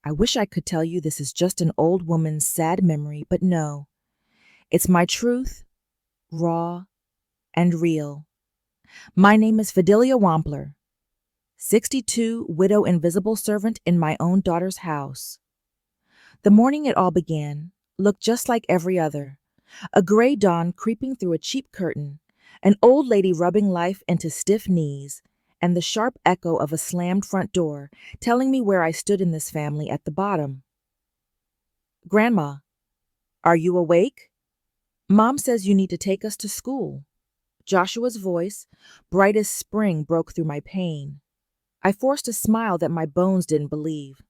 I wish I could tell you this is just an old woman's sad memory, but no. It's my truth, raw and real. My name is Fidelia Wampler, 62, widow invisible servant in my own daughter's house. The morning it all began looked just like every other. A gray dawn creeping through a cheap curtain, an old lady rubbing life into stiff knees, and the sharp echo of a slammed front door telling me where I stood in this family at the bottom. Grandma, are you awake? Mom says you need to take us to school. Joshua's voice, bright as spring, broke through my pain. I forced a smile that my bones didn't believe.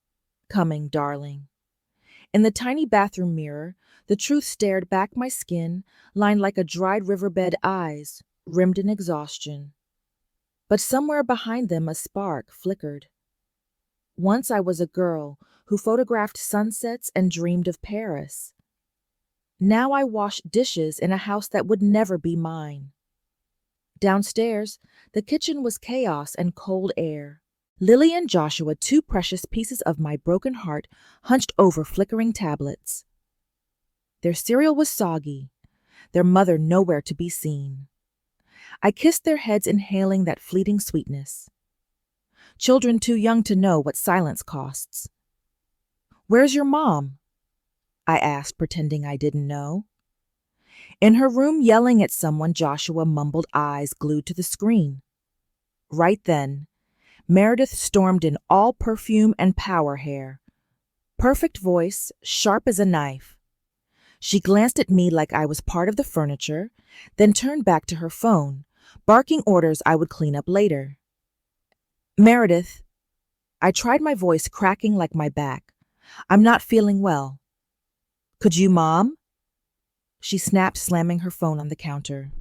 Coming, darling. In the tiny bathroom mirror, the truth stared back my skin, lined like a dried riverbed eyes, rimmed in exhaustion. But somewhere behind them a spark flickered. Once I was a girl who photographed sunsets and dreamed of Paris. Now I wash dishes in a house that would never be mine. Downstairs, the kitchen was chaos and cold air. Lily and Joshua, two precious pieces of my broken heart, hunched over flickering tablets. Their cereal was soggy, their mother nowhere to be seen. I kissed their heads, inhaling that fleeting sweetness. Children too young to know what silence costs. "Where's your mom?" I asked, pretending I didn't know. In her room, yelling at someone, Joshua mumbled, eyes glued to the screen. Right then, Meredith stormed in, all perfume and power hair. Perfect voice, sharp as a knife. She glanced at me like I was part of the furniture, then turned back to her phone, barking orders I would clean up later. "Meredith," I tried, my voice cracking like my back. "I'm not feeling well." "Could you, Mom?" She snapped, slamming her phone on the counter.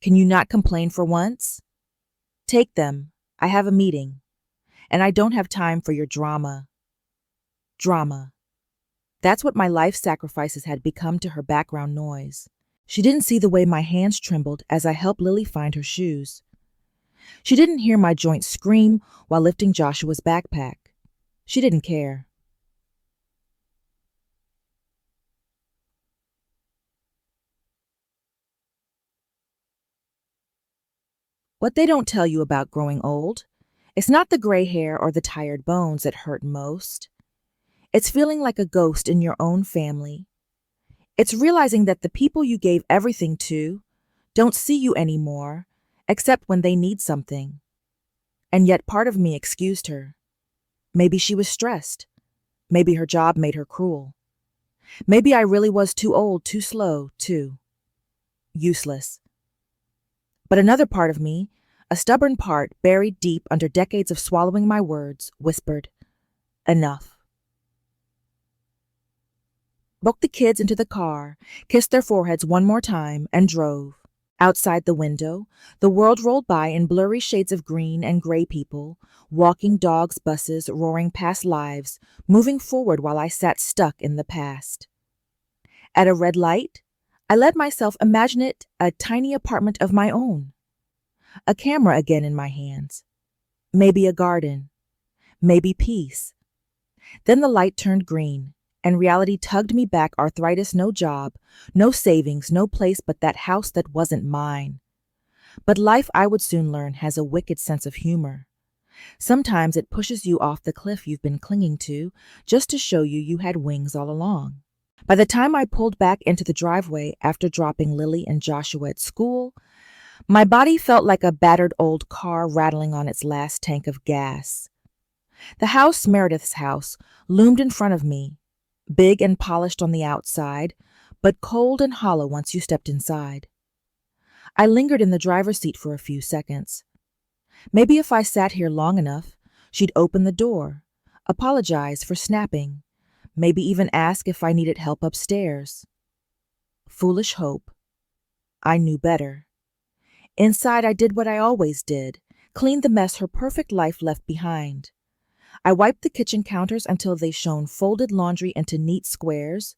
"Can you not complain for once? Take them. I have a meeting. And I don't have time for your drama." Drama. That's what my life sacrifices had become to her background noise. She didn't see the way my hands trembled as I helped Lily find her shoes. She didn't hear my joints scream while lifting Joshua's backpack. She didn't care. What they don't tell you about growing old, it's not the gray hair or the tired bones that hurt most. It's feeling like a ghost in your own family. It's realizing that the people you gave everything to don't see you anymore, except when they need something. And yet part of me excused her. Maybe she was stressed. Maybe her job made her cruel. Maybe I really was too old, too slow, too useless. But another part of me, a stubborn part buried deep under decades of swallowing my words, whispered, "Enough." Booked the kids into the car, kissed their foreheads one more time, and drove. Outside the window, the world rolled by in blurry shades of green and gray people, walking dogs, buses, roaring past lives, moving forward while I sat stuck in the past. At a red light, I let myself imagine it a tiny apartment of my own. A camera again in my hands. Maybe a garden. Maybe peace. Then the light turned green, and reality tugged me back. Arthritis, no job, no savings, no place but that house that wasn't mine. But life, I would soon learn, has a wicked sense of humor. Sometimes it pushes you off the cliff you've been clinging to just to show you had wings all along. By the time I pulled back into the driveway after dropping Lily and Joshua at school, my body felt like a battered old car rattling on its last tank of gas. The house, Meredith's house, loomed in front of me, big and polished on the outside, but cold and hollow once you stepped inside. I lingered in the driver's seat for a few seconds. Maybe if I sat here long enough, she'd open the door, apologize for snapping, maybe even ask if I needed help upstairs. Foolish hope. I knew better. Inside, I did what I always did, cleaned the mess her perfect life left behind. I wiped the kitchen counters until they shone folded laundry into neat squares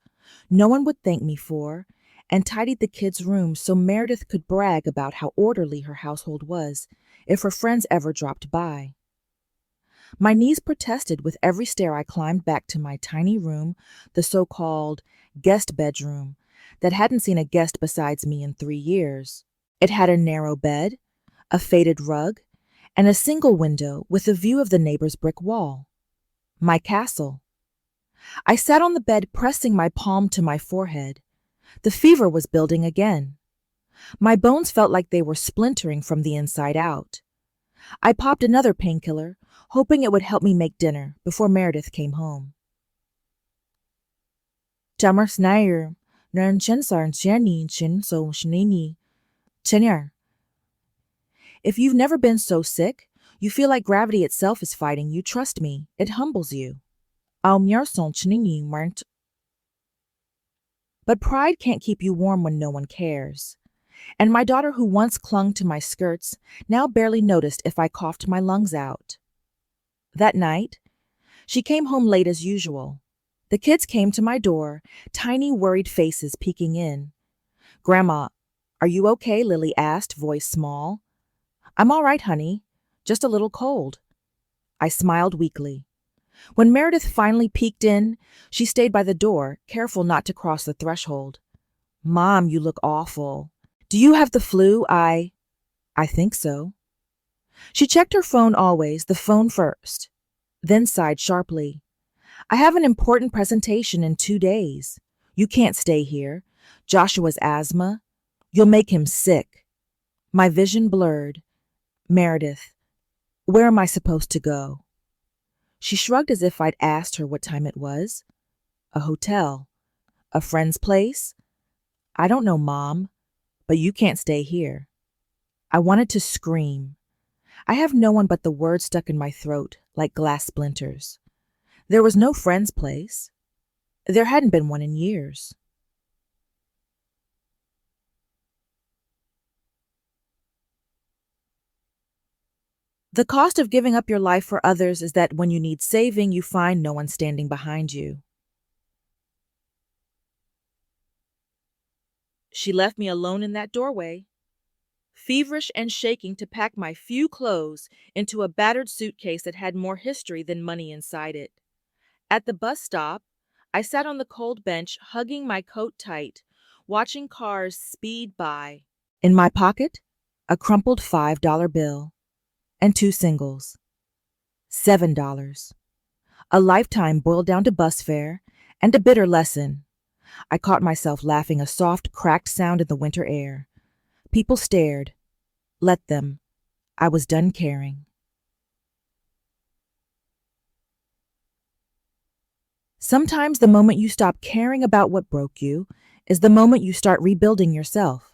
no one would thank me for, and tidied the kids' rooms so Meredith could brag about how orderly her household was if her friends ever dropped by. My knees protested with every stair I climbed back to my tiny room, the so-called guest bedroom, that hadn't seen a guest besides me in 3 years. It had a narrow bed, a faded rug, and a single window with a view of the neighbor's brick wall. My castle. I sat on the bed, pressing my palm to my forehead. The fever was building again. My bones felt like they were splintering from the inside out. I popped another painkiller, hoping it would help me make dinner before Meredith came home. Jammer Snyder, Ran Chensar Jenny Chin So Shnini. Chenyar. If you've never been so sick, you feel like gravity itself is fighting you. Trust me, it humbles you. But pride can't keep you warm when no one cares. And my daughter, who once clung to my skirts, now barely noticed if I coughed my lungs out. That night, she came home late as usual. The kids came to my door, tiny worried faces peeking in. "Grandma, are you okay?" Lily asked, voice small. "I'm all right, honey. Just a little cold." I smiled weakly. When Meredith finally peeked in, she stayed by the door, careful not to cross the threshold. "Mom, you look awful. Do you have the flu?" I think so." She checked her phone always, the phone first, then sighed sharply. "I have an important presentation in 2 days. You can't stay here. Joshua's asthma. You'll make him sick." My vision blurred. Meredith. Where am I supposed to go? She shrugged as if I'd asked her what time it was. "A hotel. A friend's place?" "I don't know, Mom, but you can't stay here." I wanted to scream. I have no one but the words stuck in my throat like glass splinters. There was no friend's place. There hadn't been one in years. The cost of giving up your life for others is that when you need saving, you find no one standing behind you. She left me alone in that doorway, feverish and shaking to pack my few clothes into a battered suitcase that had more history than money inside it. At the bus stop, I sat on the cold bench, hugging my coat tight, watching cars speed by. In my pocket, a crumpled $5 bill and 2 singles. $7. A lifetime boiled down to bus fare and a bitter lesson. I caught myself laughing, a soft, cracked sound in the winter air. People stared. Let them. I was done caring. Sometimes the moment you stop caring about what broke you is the moment you start rebuilding yourself.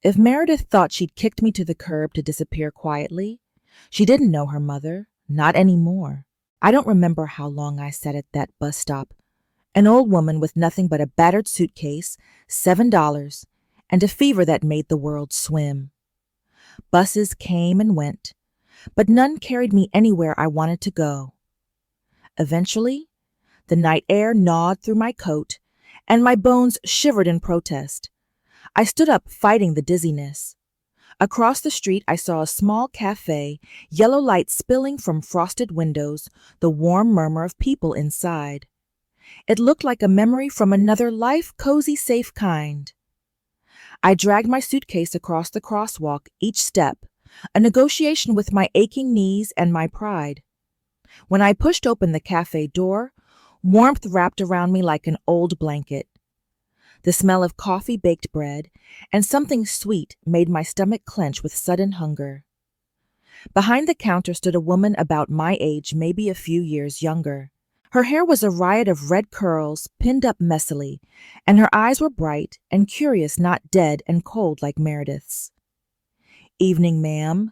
If Meredith thought she'd kicked me to the curb to disappear quietly, she didn't know her mother, not anymore. I don't remember how long I sat at that bus stop, an old woman with nothing but a battered suitcase, $7, and a fever that made the world swim. Buses came and went, but none carried me anywhere I wanted to go. Eventually, the night air gnawed through my coat, and my bones shivered in protest. I stood up, fighting the dizziness. Across the street, I saw a small cafe, yellow light spilling from frosted windows, the warm murmur of people inside. It looked like a memory from another life, cozy, safe kind. I dragged my suitcase across the crosswalk, each step, a negotiation with my aching knees and my pride. When I pushed open the cafe door, warmth wrapped around me like an old blanket. The smell of coffee, baked bread, and something sweet made my stomach clench with sudden hunger. Behind the counter stood a woman about my age, maybe a few years younger. Her hair was a riot of red curls pinned up messily, and her eyes were bright and curious, not dead and cold like Meredith's. "Evening, ma'am.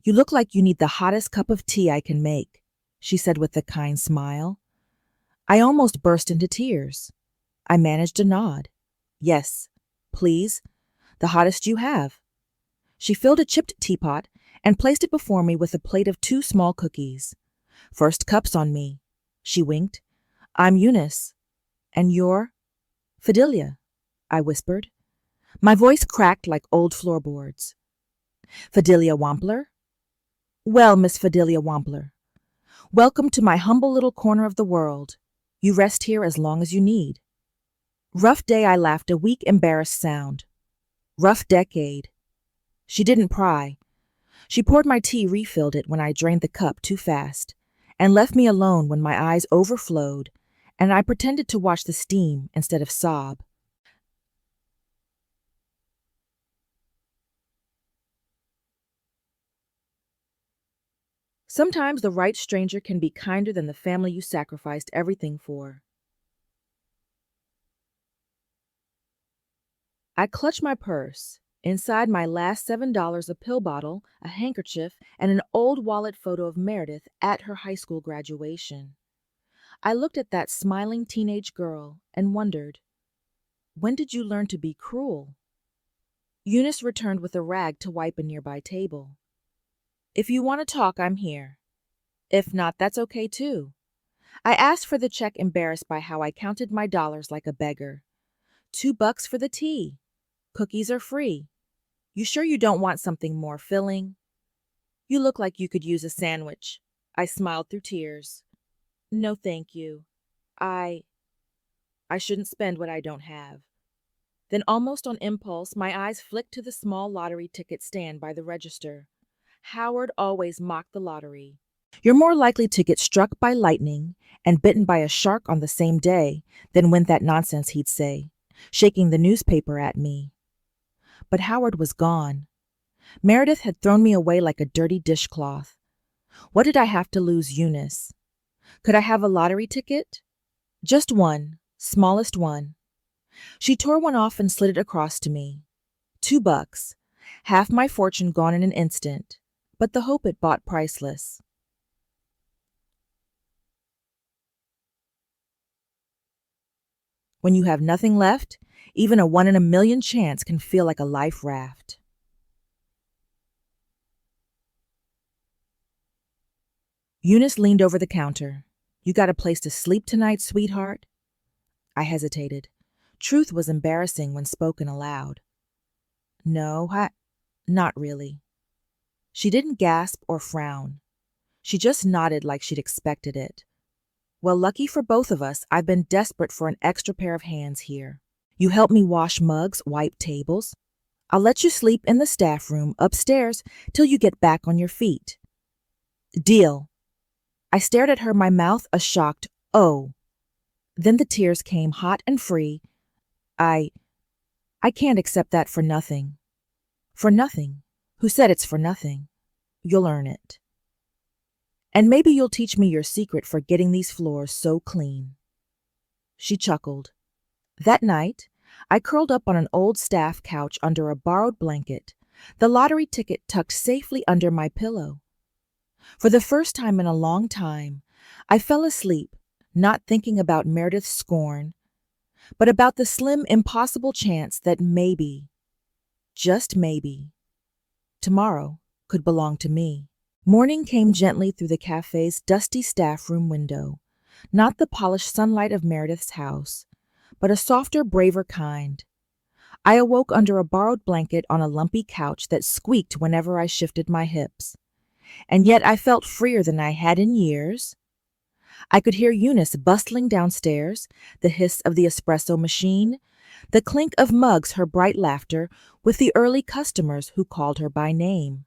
You look like you need the hottest cup of tea I can make," she said with a kind smile. I almost burst into tears. I managed a nod. "Yes, please, the hottest you have." She filled a chipped teapot and placed it before me with a plate of 2 small cookies. "First cup's on me," she winked. "I'm Eunice. And you're?" "Fidelia," I whispered. My voice cracked like old floorboards. Fidelia Wampler? Well, Miss Fidelia Wampler, welcome to my humble little corner of the world. You rest here as long as you need. Rough day, I laughed a weak, embarrassed sound. Rough decade. She didn't pry. She poured my tea, refilled it when I drained the cup too fast, and left me alone when my eyes overflowed, and I pretended to watch the steam instead of sob. Sometimes the right stranger can be kinder than the family you sacrificed everything for. I clutched my purse. Inside my last $7, a pill bottle, a handkerchief, and an old wallet photo of Meredith at her high school graduation. I looked at that smiling teenage girl and wondered, when did you learn to be cruel? Eunice returned with a rag to wipe a nearby table. If you want to talk, I'm here. If not, that's okay too. I asked for the check, embarrassed by how I counted my dollars like a beggar. $2 for the tea. Cookies are free. You sure you don't want something more filling? You look like you could use a sandwich. I smiled through tears. No, thank you. I shouldn't spend what I don't have. Then, almost on impulse, my eyes flicked to the small lottery ticket stand by the register. Howard always mocked the lottery. You're more likely to get struck by lightning and bitten by a shark on the same day than win that nonsense, he'd say, shaking the newspaper at me. But Howard was gone. Meredith had thrown me away like a dirty dishcloth. What did I have to lose Eunice? Could I have a lottery ticket? Just one, smallest one. She tore one off and slid it across to me. $2, half my fortune gone in an instant, but the hope it bought priceless. When you have nothing left, even a 1 in a million chance can feel like a life raft. Eunice leaned over the counter. You got a place to sleep tonight, sweetheart? I hesitated. Truth was embarrassing when spoken aloud. No, not really. She didn't gasp or frown. She just nodded like she'd expected it. Well, lucky for both of us, I've been desperate for an extra pair of hands here. You help me wash mugs, wipe tables. I'll let you sleep in the staff room upstairs till you get back on your feet. Deal. I stared at her, my mouth a shocked oh. Then the tears came hot and free. I can't accept that for nothing. For nothing? Who said it's for nothing? You'll earn it. And maybe you'll teach me your secret for getting these floors so clean. She chuckled. That night, I curled up on an old staff couch under a borrowed blanket, the lottery ticket tucked safely under my pillow. For the first time in a long time, I fell asleep, not thinking about Meredith's scorn, but about the slim, impossible chance that maybe, just maybe, tomorrow could belong to me. Morning came gently through the cafe's dusty staff room window, not the polished sunlight of Meredith's house, but a softer, braver kind. I awoke under a borrowed blanket on a lumpy couch that squeaked whenever I shifted my hips. And yet I felt freer than I had in years. I could hear Eunice bustling downstairs, the hiss of the espresso machine, the clink of mugs, her bright laughter with the early customers who called her by name.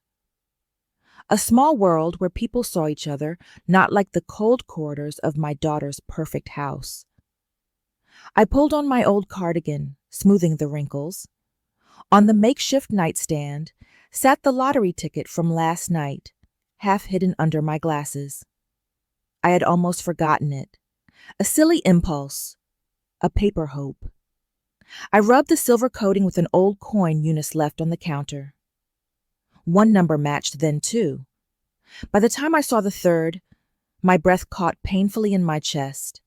A small world where people saw each other, not like the cold corridors of my daughter's perfect house. I pulled on my old cardigan, smoothing the wrinkles. On the makeshift nightstand sat the lottery ticket from last night, half hidden under my glasses. I had almost forgotten it. A silly impulse. A paper hope. I rubbed the silver coating with an old coin Eunice left on the counter. One number matched then, too. By the time I saw the third, my breath caught painfully in my chest.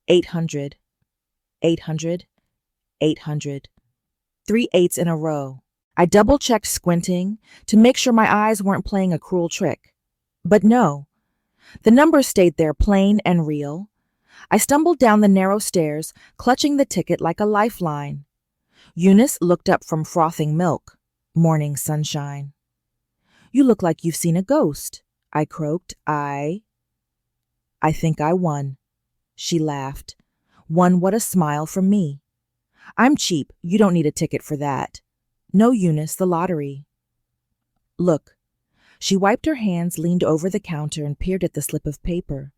800, 800, 800. 3 8s in a row. I double-checked, squinting, to make sure my eyes weren't playing a cruel trick. But no. The numbers stayed there, plain and real. I stumbled down the narrow stairs, clutching the ticket like a lifeline. Eunice looked up from frothing milk. Morning sunshine. You look like you've seen a ghost, I croaked. I think I won. She laughed. Won what, a smile from me. I'm cheap, you don't need a ticket for that. No, Eunice, the lottery. Look. She wiped her hands, leaned over the counter, and peered at the slip of paper.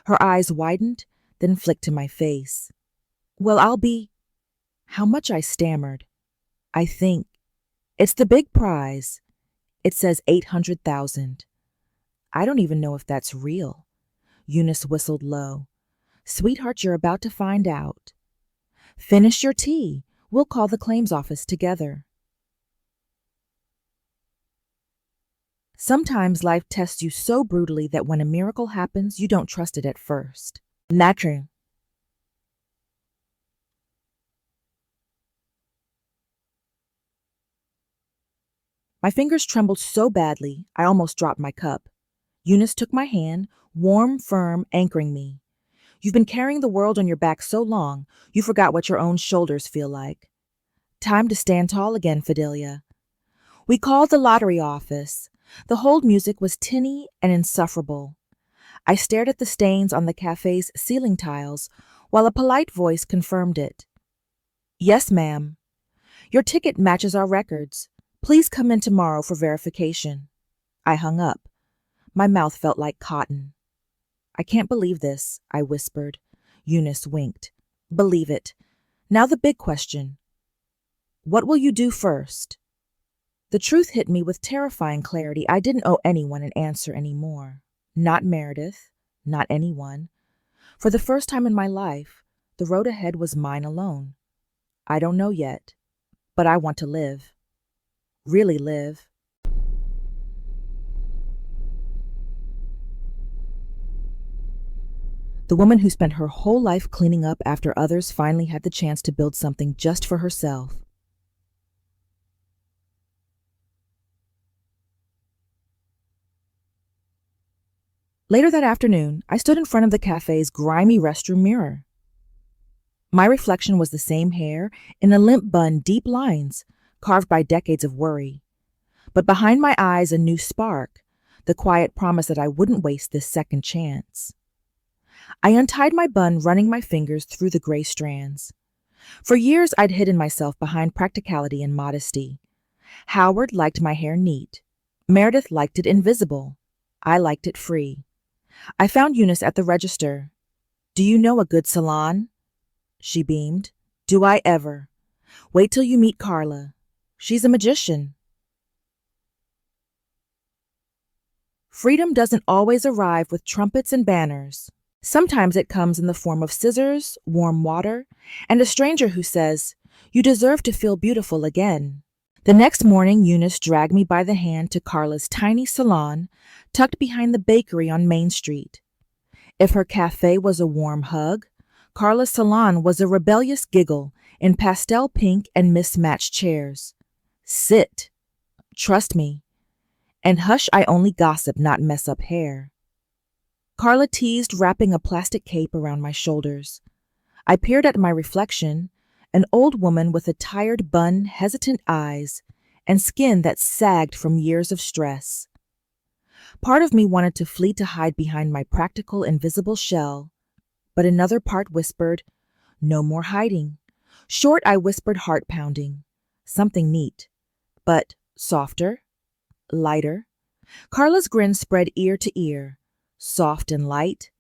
Her eyes widened, then flicked to my face. Well, I'll be... How much? I stammered. I think... It's the big prize. It says 800,000. I don't even know if that's real. Eunice whistled low. Sweetheart, you're about to find out. Finish your tea. We'll call the claims office together. Sometimes life tests you so brutally that when a miracle happens, you don't trust it at first. Natural. My fingers trembled so badly, I almost dropped my cup. Eunice took my hand, warm, firm, anchoring me. You've been carrying the world on your back so long, you forgot what your own shoulders feel like. Time to stand tall again, Fidelia. We called the lottery office. The hold music was tinny and insufferable. I stared at the stains on the cafe's ceiling tiles while a polite voice confirmed it. Yes, ma'am. Your ticket matches our records. Please come in tomorrow for verification. I hung up. My mouth felt like cotton. I can't believe this, I whispered. Eunice winked. Believe it. Now the big question. What will you do first? The truth hit me with terrifying clarity. I didn't owe anyone an answer anymore. Not Meredith, not anyone. For the first time in my life, the road ahead was mine alone. I don't know yet, but I want to live. Really live. The woman who spent her whole life cleaning up after others finally had the chance to build something just for herself. Later that afternoon, I stood in front of the cafe's grimy restroom mirror. My reflection was the same hair in a limp bun, deep lines, carved by decades of worry. But behind my eyes, a new spark, the quiet promise that I wouldn't waste this second chance. I untied my bun, running my fingers through the gray strands. For years, I'd hidden myself behind practicality and modesty. Howard liked my hair neat. Meredith liked it invisible. I liked it free. I found Eunice at the register. Do you know a good salon? She beamed. Do I ever? Wait till you meet Carla. She's a magician. Freedom doesn't always arrive with trumpets and banners. Sometimes it comes in the form of scissors, warm water, and a stranger who says, "You deserve to feel beautiful again." The next morning, Eunice dragged me by the hand to Carla's tiny salon, tucked behind the bakery on Main Street. If her cafe was a warm hug, Carla's salon was a rebellious giggle in pastel pink and mismatched chairs. Sit. Trust me. And hush, I only gossip, not mess up hair. Carla teased, wrapping a plastic cape around my shoulders. I peered at my reflection, an old woman with a tired bun, hesitant eyes, and skin that sagged from years of stress. Part of me wanted to flee to hide behind my practical, invisible shell, but another part whispered, no more hiding. Short, I whispered, heart pounding. Something neat, but softer, lighter. Carla's grin spread ear to ear, soft and light.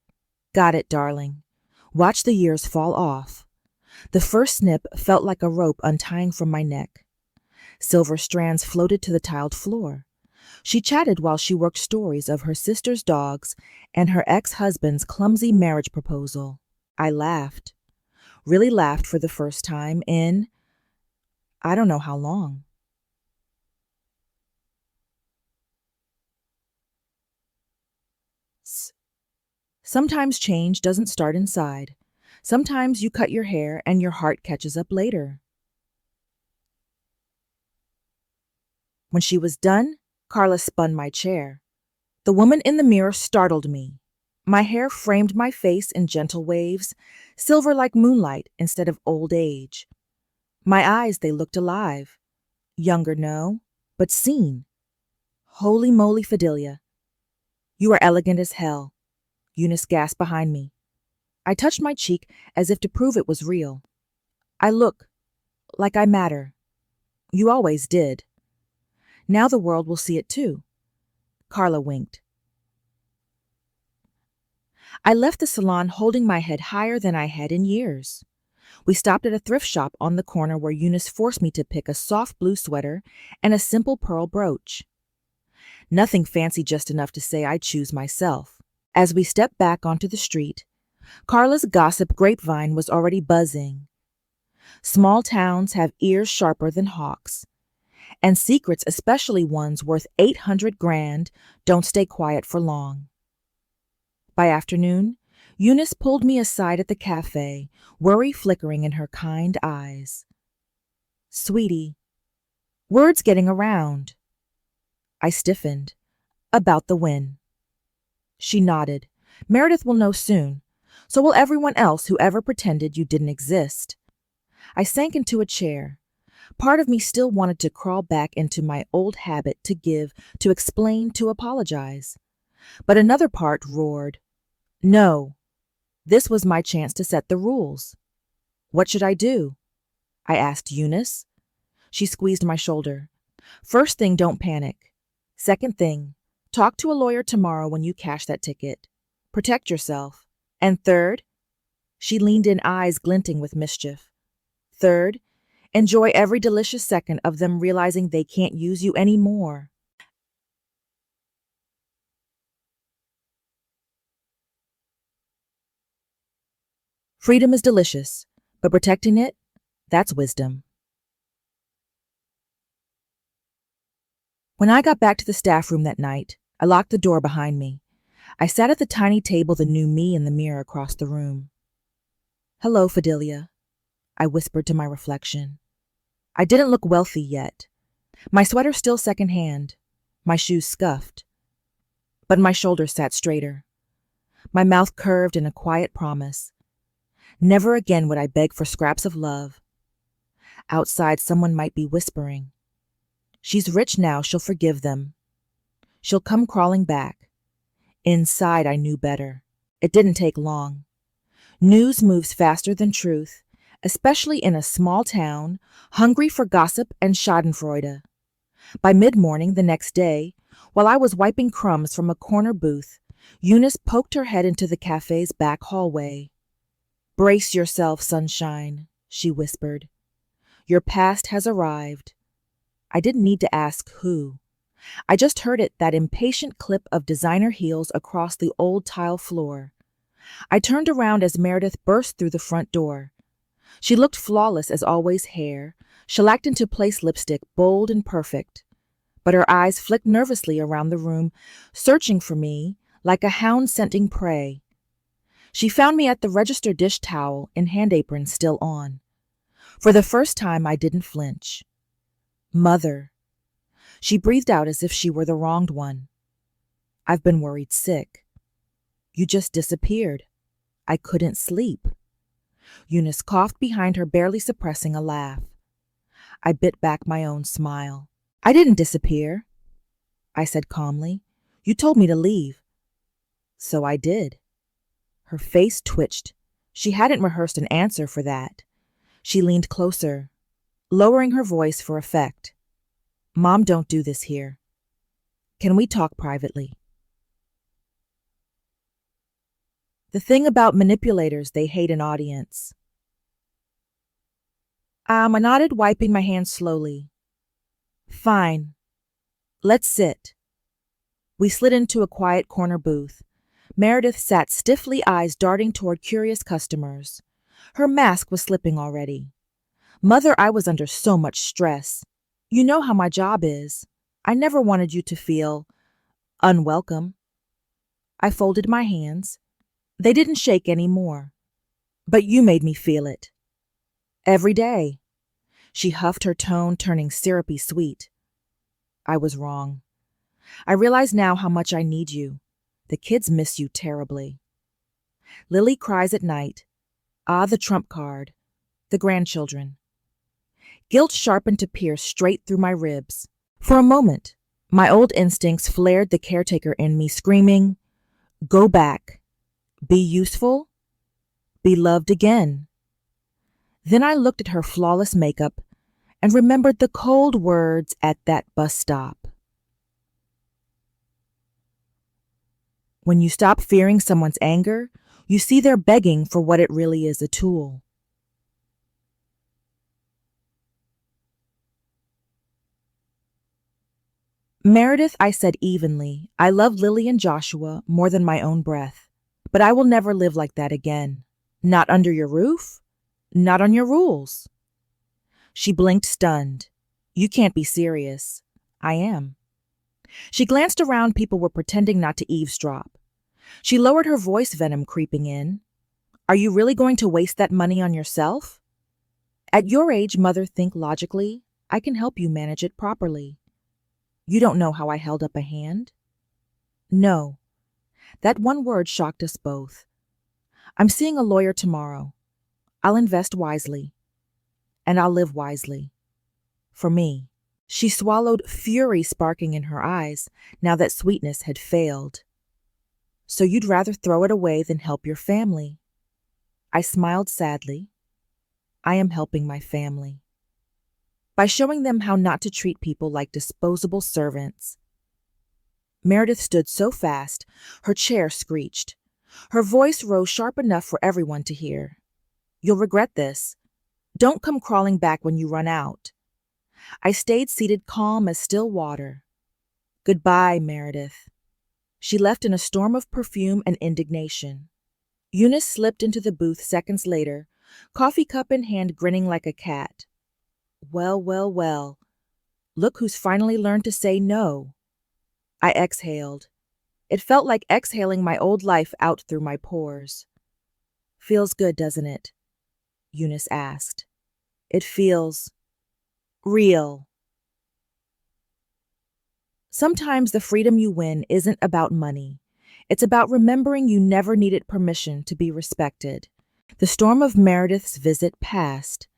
Got it, darling. Watch the years fall off. The first snip felt like a rope untying from my neck. Silver strands floated to the tiled floor. She chatted while she worked stories of her sister's dogs and her ex-husband's clumsy marriage proposal. I laughed. Really laughed for the first time in I don't know how long. Sometimes change doesn't start inside. Sometimes you cut your hair and your heart catches up later. When she was done, Carla spun my chair. The woman in the mirror startled me. My hair framed my face in gentle waves, silver like moonlight instead of old age. My eyes, they looked alive. Younger, no, but seen. Holy moly, Fidelia. You are elegant as hell, Eunice gasped behind me. I touched my cheek as if to prove it was real. I look like I matter. You always did. Now the world will see it too. Carla winked. I left the salon holding my head higher than I had in years. We stopped at a thrift shop on the corner where Eunice forced me to pick a soft blue sweater and a simple pearl brooch. Nothing fancy, just enough to say I choose myself. As we stepped back onto the street, Carla's gossip grapevine was already buzzing. Small towns have ears sharper than hawks, and secrets, especially ones worth 800 grand, don't stay quiet for long. By afternoon, Eunice pulled me aside at the cafe, worry flickering in her kind eyes. Sweetie, word's getting around. I stiffened. About the win. She nodded. Meredith will know soon. So will everyone else who ever pretended you didn't exist. I sank into a chair. Part of me still wanted to crawl back into my old habit to give, to explain, to apologize. But another part roared, no. This was my chance to set the rules. What should I do? I asked Eunice. She squeezed my shoulder. First thing, don't panic. Second thing, talk to a lawyer tomorrow when you cash that ticket. Protect yourself. And third, she leaned in, eyes glinting with mischief. Third, enjoy every delicious second of them realizing they can't use you anymore. Freedom is delicious, but protecting it, that's wisdom. When I got back to the staff room that night, I locked the door behind me. I sat at the tiny table that knew me in the mirror across the room. Hello, Fidelia, I whispered to my reflection. I didn't look wealthy yet. My sweater still secondhand, my shoes scuffed. But my shoulders sat straighter. My mouth curved in a quiet promise. Never again would I beg for scraps of love. Outside, someone might be whispering. She's rich now, she'll forgive them. She'll come crawling back. Inside, I knew better. It didn't take long. News moves faster than truth, especially in a small town, hungry for gossip and schadenfreude. By mid-morning the next day, while I was wiping crumbs from a corner booth, Eunice poked her head into the cafe's back hallway. Brace yourself, sunshine, she whispered. Your past has arrived. I didn't need to ask who. I just heard it, that impatient clip of designer heels across the old tile floor. I turned around as Meredith burst through the front door. She looked flawless as always, hair, shellacked into place lipstick, bold and perfect. But her eyes flicked nervously around the room, searching for me like a hound scenting prey. She found me at the register, dish towel and hand apron still on. For the first time, I didn't flinch. Mother. She breathed out as if she were the wronged one. I've been worried sick. You just disappeared. I couldn't sleep. Eunice coughed behind her, barely suppressing a laugh. I bit back my own smile. I didn't disappear, I said calmly. You told me to leave. So I did. Her face twitched. She hadn't rehearsed an answer for that. She leaned closer, lowering her voice for effect. Mom, don't do this here. Can we talk privately? The thing about manipulators, they hate an audience. I nodded, wiping my hands slowly. Fine. Let's sit. We slid into a quiet corner booth. Meredith sat stiffly, eyes darting toward curious customers. Her mask was slipping already. Mother, I was under so much stress. You know how my job is. I never wanted you to feel unwelcome. I folded my hands. They didn't shake anymore. But you made me feel it. Every day. She huffed, her tone turning syrupy sweet. I was wrong. I realize now how much I need you. The kids miss you terribly. Lily cries at night. Ah, the trump card. The grandchildren. Guilt sharpened to pierce straight through my ribs. For a moment, my old instincts flared the caretaker in me, screaming, "Go back. Be useful. Be loved again." Then I looked at her flawless makeup and remembered the cold words at that bus stop. When you stop fearing someone's anger, you see they're begging for what it really is, a tool. "Meredith," I said evenly, "I love Lily and Joshua more than my own breath. But I will never live like that again. Not under your roof. Not on your rules." She blinked, stunned. "You can't be serious." "I am." She glanced around. People were pretending not to eavesdrop. She lowered her voice, venom creeping in. "Are you really going to waste that money on yourself? At your age, Mother, think logically. I can help you manage it properly. You don't know how I held up a hand." "No." That one word shocked us both. "I'm seeing a lawyer tomorrow. I'll invest wisely. And I'll live wisely. For me." She swallowed, fury sparking in her eyes now that sweetness had failed. "So you'd rather throw it away than help your family?" I smiled sadly. "I am helping my family by showing them how not to treat people like disposable servants." Meredith stood so fast, her chair screeched. Her voice rose sharp enough for everyone to hear. "You'll regret this. Don't come crawling back when you run out." I stayed seated, calm as still water. "Goodbye, Meredith." She left in a storm of perfume and indignation. Eunice slipped into the booth seconds later, coffee cup in hand, grinning like a cat. "Well, well, well. Look who's finally learned to say no." I exhaled. It felt like exhaling my old life out through my pores. "Feels good, doesn't it?" Eunice asked. "It feels real." Sometimes the freedom you win isn't about money. It's about remembering you never needed permission to be respected. The storm of Meredith's visit passed,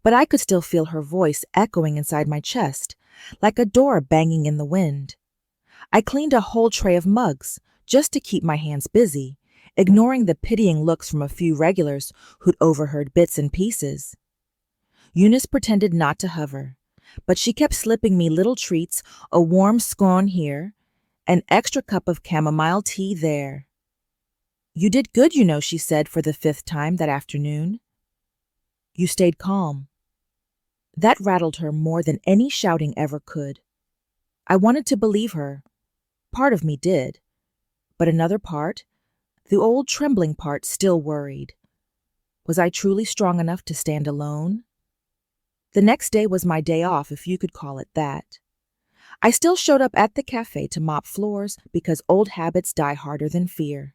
but I could still feel her voice echoing inside my chest, like a door banging in the wind. I cleaned a whole tray of mugs just to keep my hands busy, ignoring the pitying looks from a few regulars who'd overheard bits and pieces. Eunice pretended not to hover, but she kept slipping me little treats, a warm scone here, an extra cup of chamomile tea there. "You did good, you know," she said for the 5th time that afternoon. "You stayed calm." That rattled her more than any shouting ever could. I wanted to believe her. Part of me did. But another part, the old trembling part, still worried. Was I truly strong enough to stand alone? The next day was my day off, if you could call it that. I still showed up at the cafe to mop floors because old habits die harder than fear.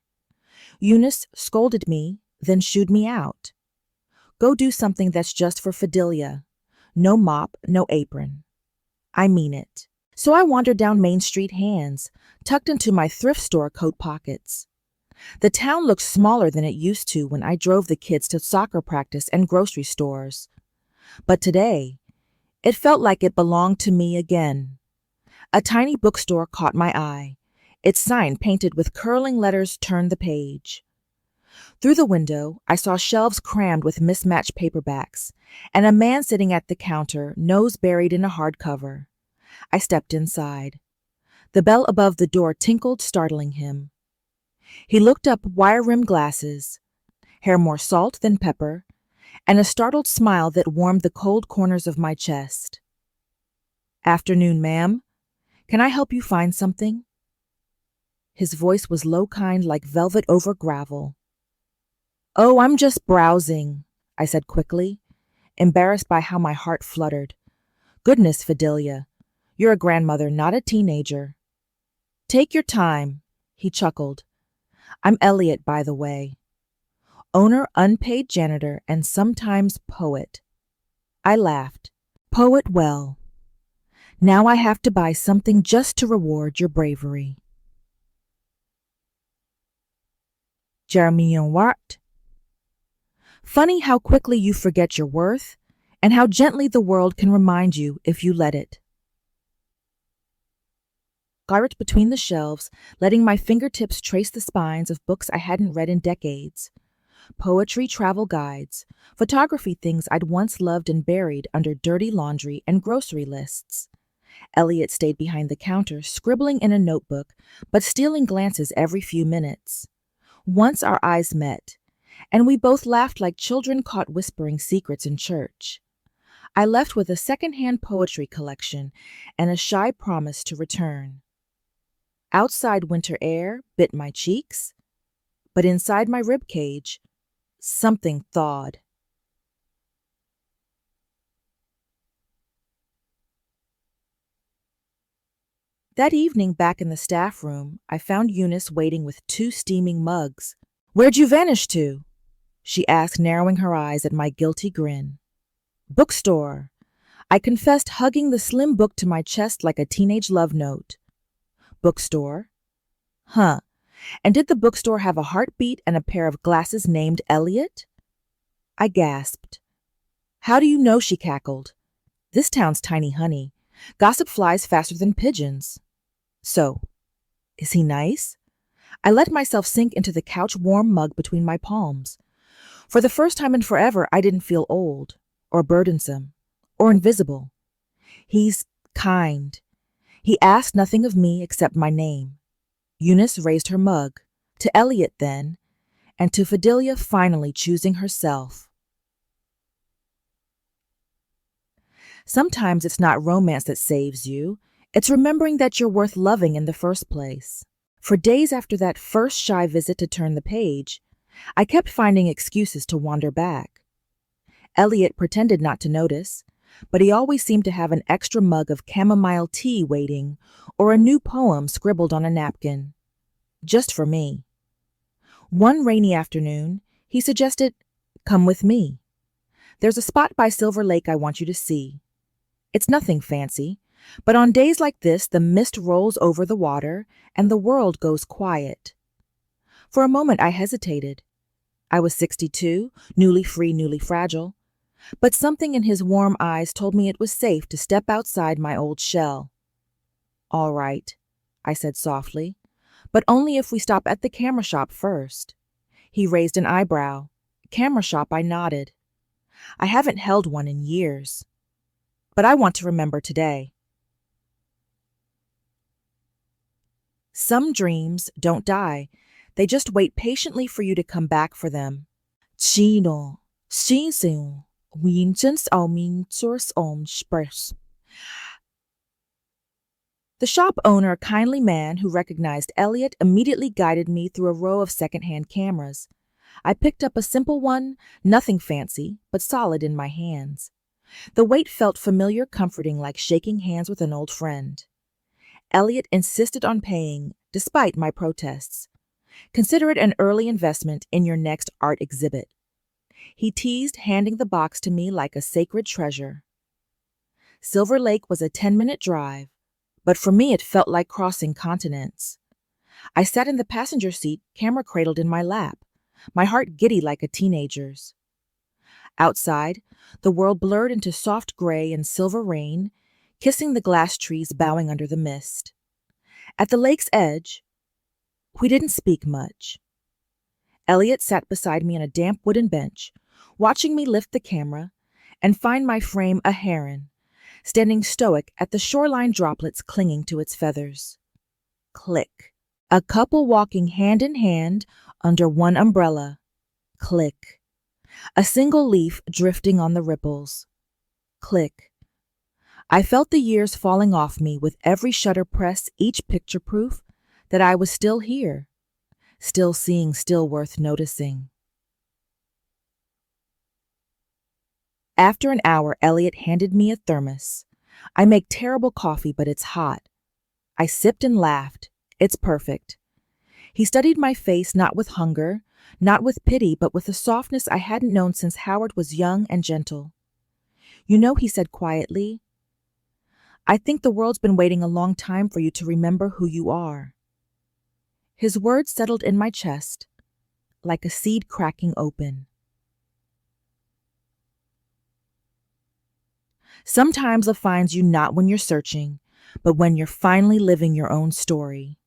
Eunice scolded me, then shooed me out. "Go do something that's just for Fidelia. No mop, no apron." I mean it. So I wandered down Main Street, hands tucked into my thrift store coat pockets. The town looked smaller than it used to when I drove the kids to soccer practice and grocery stores. But today, it felt like it belonged to me again. A tiny bookstore caught my eye. Its sign, painted with curling letters, turned the page. Through the window, I saw shelves crammed with mismatched paperbacks, and a man sitting at the counter, nose buried in a hardcover. I stepped inside. The bell above the door tinkled, startling him. He looked up, wire-rimmed glasses, hair more salt than pepper, and a startled smile that warmed the cold corners of my chest. "Afternoon, ma'am. Can I help you find something?" His voice was low, kind, like velvet over gravel. "Oh, I'm just browsing," I said quickly, embarrassed by how my heart fluttered. "Goodness, Fidelia, you're a grandmother, not a teenager." "Take your time," he chuckled. "I'm Elliot, by the way. Owner, unpaid janitor, and sometimes poet." I laughed. "Poet well. Now I have to buy something just to reward your bravery." Jeremy Wart. Funny how quickly you forget your worth, and how gently the world can remind you if you let it. scurried between the shelves, letting my fingertips trace the spines of books I hadn't read in decades. Poetry travel guides, photography things I'd once loved and buried under dirty laundry and grocery lists. Elliot stayed behind the counter, scribbling in a notebook, but stealing glances every few minutes. Once our eyes met, and we both laughed like children caught whispering secrets in church. I left with a secondhand poetry collection and a shy promise to return. Outside winter air bit my cheeks, but inside my ribcage, something thawed. That evening back in the staff room, I found Eunice waiting with 2 steaming mugs. "Where'd you vanish to?" she asked, narrowing her eyes at my guilty grin. "Bookstore," I confessed, hugging the slim book to my chest like a teenage love note. "Bookstore? Huh. And did the bookstore have a heartbeat and a pair of glasses named Elliot?" I gasped. "How do you know?" she cackled. "This town's tiny honey. Gossip flies faster than pigeons." "So, is he nice?" I let myself sink into the couch-warm mug between my palms. For the first time in forever, I didn't feel old, or burdensome, or invisible. "He's kind. He asked nothing of me except my name." Eunice raised her mug, to Elliot then, and to Fidelia finally choosing herself. Sometimes it's not romance that saves you, it's remembering that you're worth loving in the first place. For days after that first shy visit to turn the page, I kept finding excuses to wander back. Elliot pretended not to notice, but he always seemed to have an extra mug of chamomile tea waiting or a new poem scribbled on a napkin. Just for me. One rainy afternoon, he suggested, "Come with me. There's a spot by Silver Lake I want you to see. It's nothing fancy, but on days like this, the mist rolls over the water and the world goes quiet." For a moment, I hesitated. I was 62, newly free, newly fragile, but something in his warm eyes told me it was safe to step outside my old shell. "All right," I said softly, "but only if we stop at the camera shop first." He raised an eyebrow. "Camera shop," I nodded. I haven't held one in years, but I want to remember today. Some dreams don't die. They just wait patiently for you to come back for them. Chino, Shinsu, Winchens Omin Source Om Spurs. The shop owner, a kindly man who recognized Elliot, immediately guided me through a row of secondhand cameras. I picked up a simple one, nothing fancy, but solid in my hands. The weight felt familiar, comforting, like shaking hands with an old friend. Elliot insisted on paying, despite my protests. "Consider it an early investment in your next art exhibit." He teased, handing the box to me like a sacred treasure. Silver Lake was a 10-minute drive, but for me it felt like crossing continents. I sat in the passenger seat, camera cradled in my lap, my heart giddy like a teenager's. Outside, the world blurred into soft gray and silver rain, kissing the glass trees bowing under the mist. At the lake's edge, we didn't speak much. Elliot sat beside me on a damp wooden bench, watching me lift the camera and find my frame a heron, standing stoic at the shoreline droplets clinging to its feathers. Click. A couple walking hand in hand under one umbrella. Click. A single leaf drifting on the ripples. Click. I felt the years falling off me with every shutter press, each picture proof that I was still here, still seeing, still worth noticing. After an hour, Elliot handed me a thermos. I make terrible coffee, but it's hot. I sipped and laughed. It's perfect. He studied my face, not with hunger, not with pity, but with a softness I hadn't known since Howard was young and gentle. "You know," he said quietly, "I think the world's been waiting a long time for you to remember who you are." His words settled in my chest, like a seed cracking open. Sometimes love finds you not when you're searching, but when you're finally living your own story.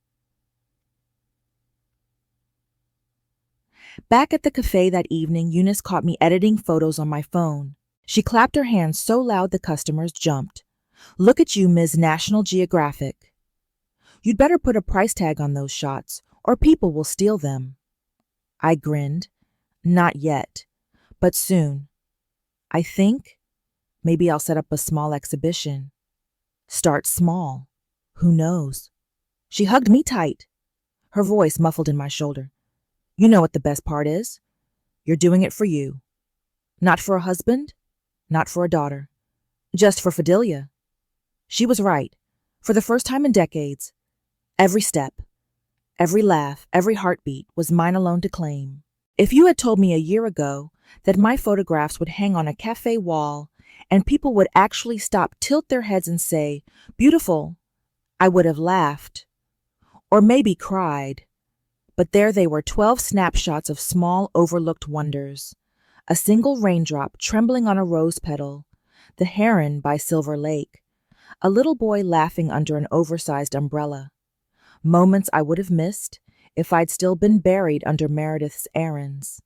Back at the cafe that evening, Eunice caught me editing photos on my phone. She clapped her hands so loud the customers jumped. "Look at you, Ms. National Geographic. You'd better put a price tag on those shots, or people will steal them." I grinned. "Not yet, but soon. I think maybe I'll set up a small exhibition. Start small. Who knows?" She hugged me tight, her voice muffled in my shoulder. "You know what the best part is? You're doing it for you. Not for a husband, not for a daughter. Just for Fidelia." She was right. For the first time in decades, every step, every laugh, every heartbeat was mine alone to claim. If you had told me a year ago that my photographs would hang on a cafe wall and people would actually stop, tilt their heads and say, "Beautiful," I would have laughed. Or maybe cried. But there they were, 12 snapshots of small, overlooked wonders. A single raindrop trembling on a rose petal, the heron by Silver Lake, a little boy laughing under an oversized umbrella. Moments I would have missed if I'd still been buried under Meredith's errands.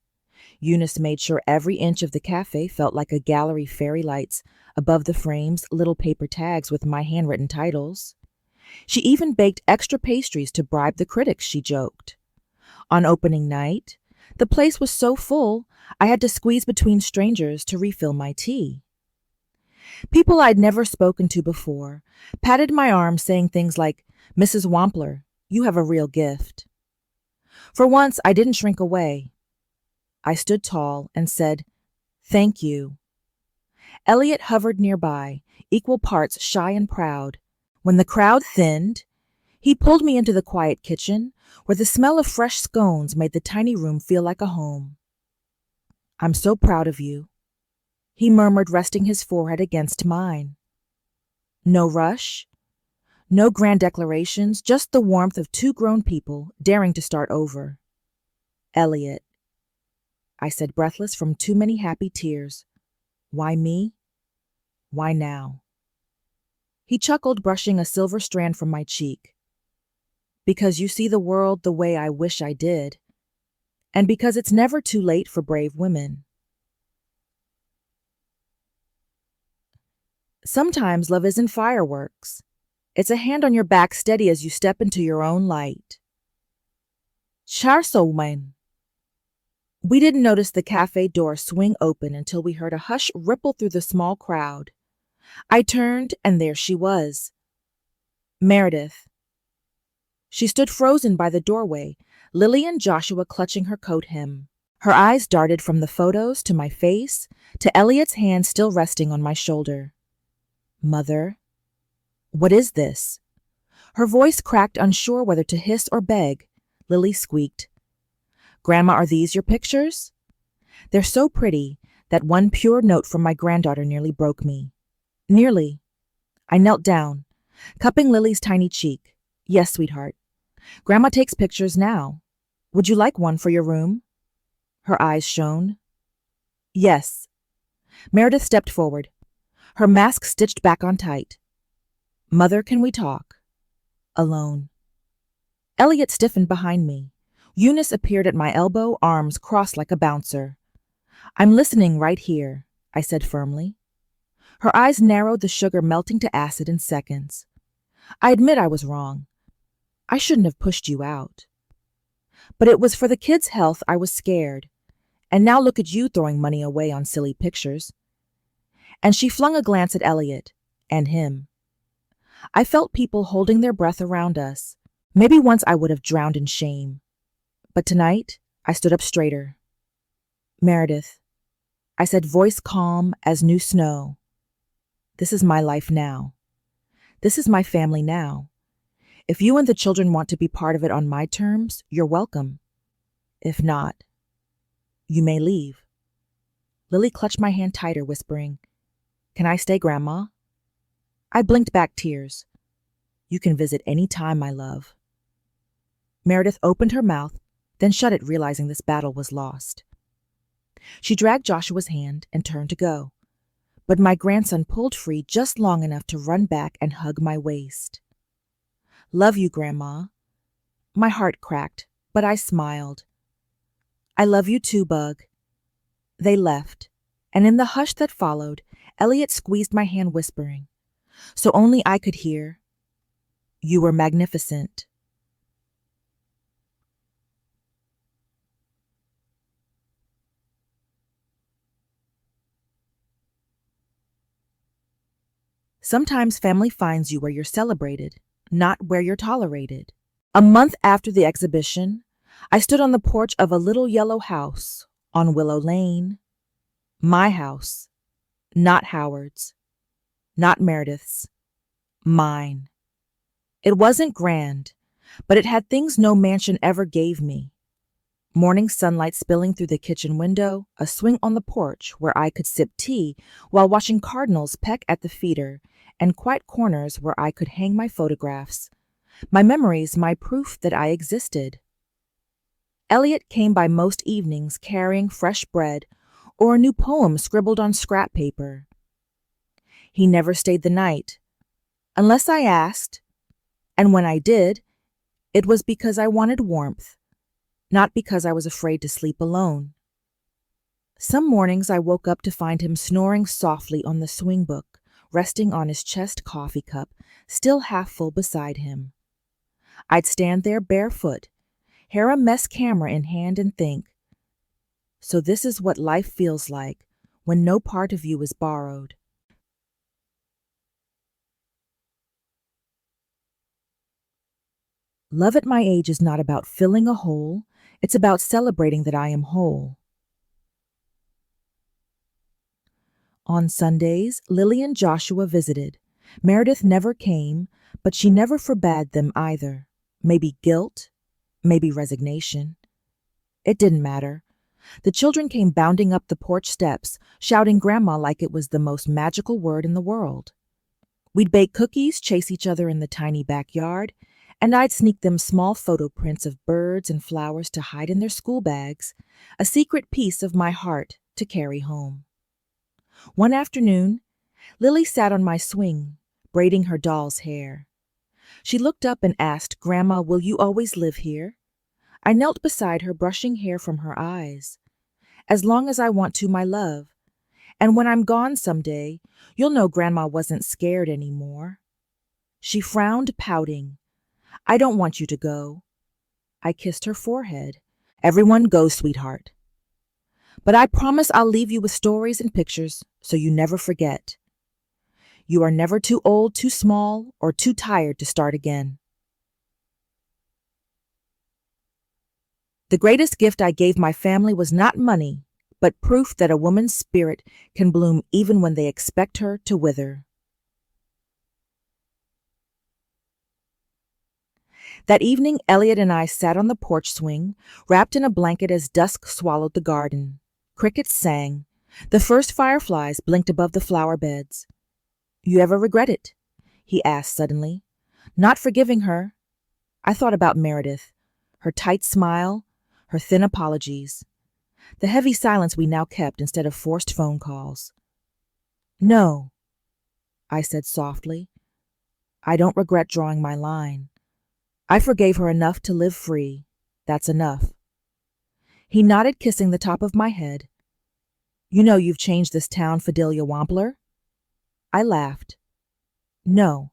Eunice made sure every inch of the cafe felt like a gallery, fairy lights above the frames, little paper tags with my handwritten titles. She even baked extra pastries to bribe the critics, she joked. On opening night, the place was so full I had to squeeze between strangers to refill my tea. People I'd never spoken to before patted my arm, saying things like, "Mrs. Wampler, you have a real gift." For once, I didn't shrink away. I stood tall and said, "Thank you." Elliot hovered nearby, equal parts shy and proud. When the crowd thinned, he pulled me into the quiet kitchen, where the smell of fresh scones made the tiny room feel like a home. "I'm so proud of you," he murmured, resting his forehead against mine. No rush, no grand declarations, just the warmth of two grown people daring to start over. "Elliot," I said, breathless from too many happy tears. "Why me? Why now?" He chuckled, brushing a silver strand from my cheek. "Because you see the world the way I wish I did, and because it's never too late for brave women." Sometimes love isn't fireworks. It's a hand on your back, steady as you step into your own light. Charsowen. We didn't notice the cafe door swing open until we heard a hush ripple through the small crowd. I turned, and there she was. Meredith. She stood frozen by the doorway, Lily and Joshua clutching her coat hem. Her eyes darted from the photos to my face, to Elliot's hand still resting on my shoulder. "Mother, what is this?" Her voice cracked, unsure whether to hiss or beg. Lily squeaked, "Grandma, are these your pictures?" They're so pretty that one pure note from my granddaughter nearly broke me. Nearly. I knelt down, cupping Lily's tiny cheek. "Yes, sweetheart. Grandma takes pictures now. Would you like one for your room?" Her eyes shone. "Yes." Meredith stepped forward, her mask stitched back on tight. "Mother, can we talk?" Alone. Elliot stiffened behind me. Eunice appeared at my elbow, arms crossed like a bouncer. "I'm listening right here," I said firmly. Her eyes narrowed, the sugar melting to acid in seconds. "I admit I was wrong. I shouldn't have pushed you out. But it was for the kids' health I was scared. And now look at you throwing money away on silly pictures." And she flung a glance at Elliot and him. I felt people holding their breath around us. Maybe once I would have drowned in shame. But tonight, I stood up straighter. "Meredith," I said, voice calm as new snow. "This is my life now. This is my family now. If you and the children want to be part of it on my terms, you're welcome. If not, you may leave." Lily clutched my hand tighter, whispering, "Can I stay, Grandma?" I blinked back tears. "You can visit any time, my love." Meredith opened her mouth, then shut it, realizing this battle was lost. She dragged Joshua's hand and turned to go. but my grandson pulled free just long enough to run back and hug my waist. "Love you, Grandma." My heart cracked, but I smiled. "I love you too, Bug." They left, and in the hush that followed, Elliot squeezed my hand, whispering, so only I could hear, "You were magnificent." Sometimes family finds you where you're celebrated, not where you're tolerated. A month after the exhibition, I stood on the porch of a little yellow house on Willow Lane. My house, not Howard's, not Meredith's, mine. It wasn't grand, but it had things no mansion ever gave me. Morning sunlight spilling through the kitchen window, a swing on the porch where I could sip tea while watching cardinals peck at the feeder, and quiet corners where I could hang my photographs, my memories, my proof that I existed. Elliot came by most evenings carrying fresh bread or a new poem scribbled on scrap paper. He never stayed the night, unless I asked, and when I did, it was because I wanted warmth, not because I was afraid to sleep alone. Some mornings I woke up to find him snoring softly on the swing book, resting on his chest coffee cup, still half full beside him. I'd stand there barefoot, hair a mess, camera in hand, and think, so this is what life feels like when no part of you is borrowed. Love at my age is not about filling a hole, it's about celebrating that I am whole. On Sundays, Lily and Joshua visited. Meredith never came, but she never forbade them either. Maybe guilt, maybe resignation. It didn't matter. The children came bounding up the porch steps, shouting Grandma like it was the most magical word in the world. We'd bake cookies, chase each other in the tiny backyard, and I'd sneak them small photo prints of birds and flowers to hide in their school bags, a secret piece of my heart to carry home. One afternoon, Lily sat on my swing, braiding her doll's hair. She looked up and asked, "Grandma, will you always live here?" I knelt beside her, brushing hair from her eyes. "As long as I want to, my love. And when I'm gone someday, you'll know Grandma wasn't scared anymore." She frowned, pouting. "I don't want you to go." I kissed her forehead. "Everyone goes, sweetheart. But I promise I'll leave you with stories and pictures so you never forget. You are never too old, too small, or too tired to start again." The greatest gift I gave my family was not money, but proof that a woman's spirit can bloom even when they expect her to wither. That evening, Elliot and I sat on the porch swing, wrapped in a blanket as dusk swallowed the garden. Crickets sang. The first fireflies blinked above the flower beds. "You ever regret it?" he asked suddenly. "Not forgiving her." I thought about Meredith, her tight smile, her thin apologies, the heavy silence we now kept instead of forced phone calls. "No," I said softly. "I don't regret drawing my line. I forgave her enough to live free. That's enough." He nodded, kissing the top of my head. "You know you've changed this town, Fidelia Wampler?" I laughed. "No,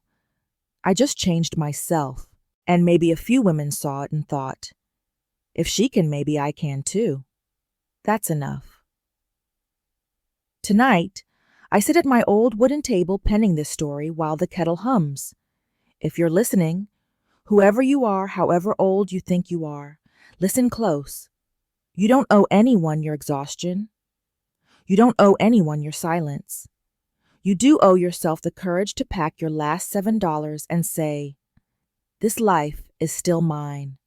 I just changed myself." And maybe a few women saw it and thought, if she can, maybe I can too. That's enough. Tonight, I sit at my old wooden table penning this story while the kettle hums. If you're listening, whoever you are, however old you think you are, listen close. You don't owe anyone your exhaustion. You don't owe anyone your silence. You do owe yourself the courage to pack your last $7 and say, "This life is still mine."